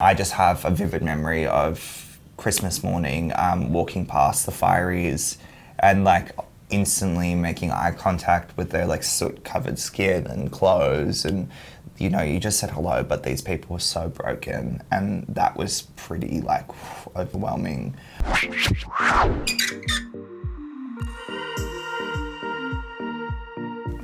I just have a vivid memory of Christmas morning, walking past the fireys and like instantly making eye contact with their like soot-covered skin and clothes, and you know, you just said hello, but these people were so broken, and that was pretty like overwhelming.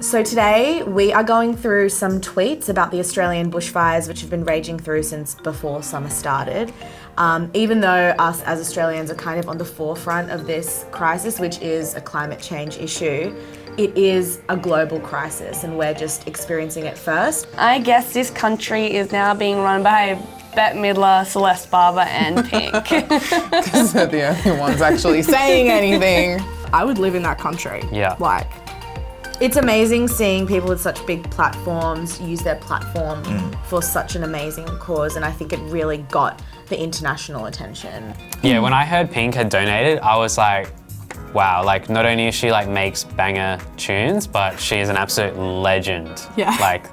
So today we are going through some tweets about the Australian bushfires, which have been raging through since before summer started. Even though us as Australians are kind of on the forefront of this crisis, which is a climate change issue, it is a global crisis and we're just experiencing it first. I guess this country is now being run by Bette Midler, Celeste Baba and Pink. Because they're the only ones actually saying anything. I would live in that country. Yeah. Like, it's amazing seeing people with such big platforms use their platform for such an amazing cause, and I think it really got the international attention. Yeah, when I heard Pink had donated, I was like, wow, like not only is she like makes banger tunes, but she is an absolute legend, like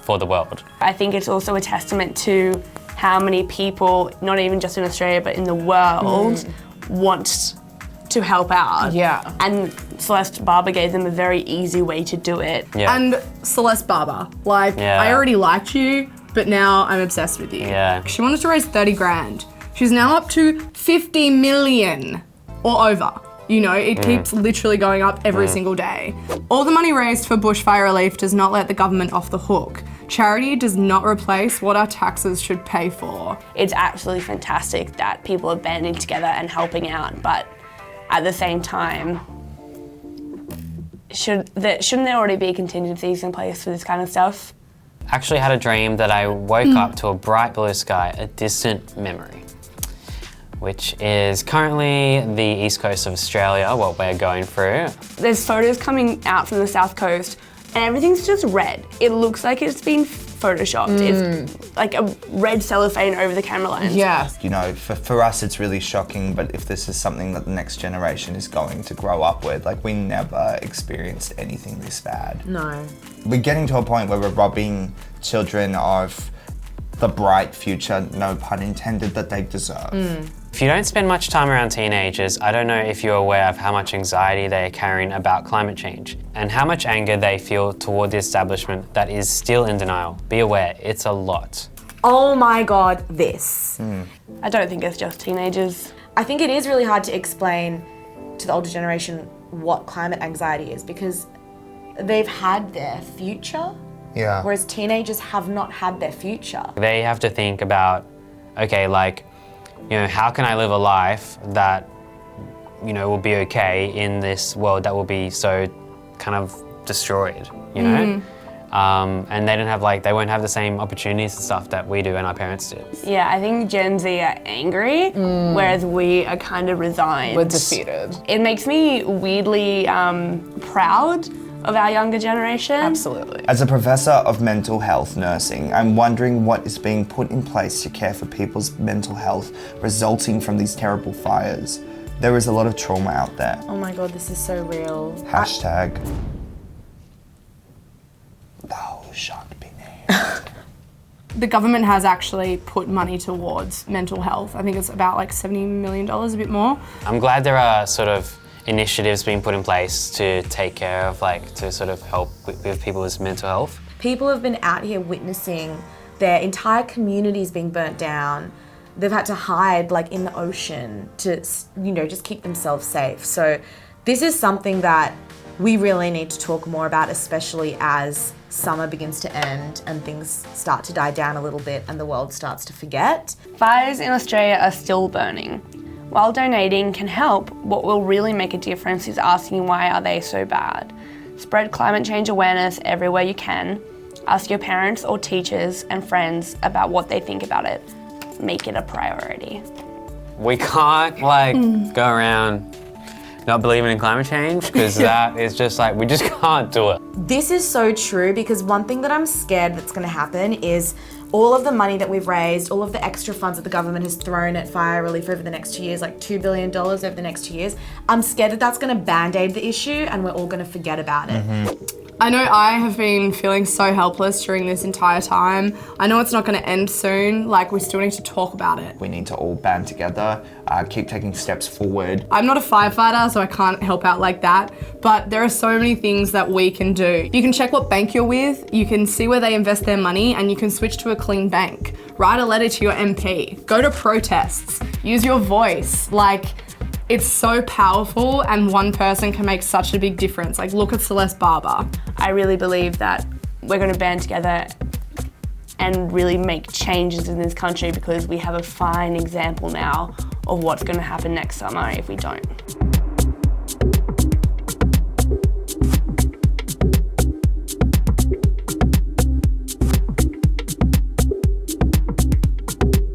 for the world. I think it's also a testament to how many people, not even just in Australia, but in the world, want to help out. Yeah. And Celeste Baba gave them a very easy way to do it. Yeah. And Celeste Baba, like, I already liked you, but now I'm obsessed with you. Yeah. She wanted to raise 30 grand. She's now up to 50 million or over. You know, it keeps literally going up every single day. All the money raised for bushfire relief does not let the government off the hook. Charity does not replace what our taxes should pay for. It's absolutely fantastic that people are banding together and helping out, but at the same time, shouldn't there already be contingencies in place for this kind of stuff? Actually had a dream that I woke up to a bright blue sky, a distant memory, which is currently the east coast of Australia, what we're going through. There's photos coming out from the south coast and everything's just red. It looks like it's been photoshopped. It's like a red cellophane over the camera lens. Yeah. You know, for us it's really shocking, but if this is something that the next generation is going to grow up with, like we never experienced anything this bad. No. We're getting to a point where we're robbing children of the bright future, no pun intended, that they deserve. If you don't spend much time around teenagers, I don't know if you're aware of how much anxiety they are carrying about climate change and how much anger they feel toward the establishment that is still in denial. Be aware, it's a lot. Oh my God, this. I don't think it's just teenagers. I think it is really hard to explain to the older generation what climate anxiety is because they've had their future, Yeah. whereas teenagers have not had their future. They have to think about, okay, like, you know, how can I live a life that, you know, will be okay in this world that will be so kind of destroyed, you know? And they don't have they won't have the same opportunities and stuff that we do and our parents did. Yeah, I think Gen Z are angry, whereas we are kind of resigned. We're defeated. It makes me weirdly proud of our younger generation. Absolutely. As a professor of mental health nursing, I'm wondering what is being put in place to care for people's mental health resulting from these terrible fires. There is a lot of trauma out there. Oh my God, this is so real. Hashtag thou shalt be named. The government has actually put money towards mental health. I think it's about like $70 million, a bit more. I'm glad there are sort of initiatives being put in place to take care of, to sort of help with people's mental health. People have been out here witnessing their entire communities being burnt down. They've had to hide in the ocean to, you know, just keep themselves safe. So this is something that we really need to talk more about, especially as summer begins to end and things start to die down a little bit and the world starts to forget. Fires in Australia are still burning. While donating can help, what will really make a difference is asking why are they so bad. Spread climate change awareness everywhere you can. Ask your parents or teachers and friends about what they think about it. Make it a priority. We can't go around not believing in climate change because that is just we just can't do it. This is so true because one thing that I'm scared that's going to happen is all of the money that we've raised, all of the extra funds that the government has thrown at fire relief over the next 2 years, $2 billion over the next 2 years, I'm scared that that's going to band-aid the issue and we're all going to forget about it. I know I have been feeling so helpless during this entire time. I know it's not going to end soon. Like, we still need to talk about it. We need to all band together, keep taking steps forward. I'm not a firefighter, so I can't help out like that, but there are so many things that we can do. You can check what bank you're with, you can see where they invest their money, and you can switch to a clean bank. Write a letter to your MP. Go to protests. Use your voice. Like, it's so powerful, and one person can make such a big difference. Like, look at Celeste Baba. I really believe that we're going to band together and really make changes in this country, because we have a fine example now of what's going to happen next summer if we don't.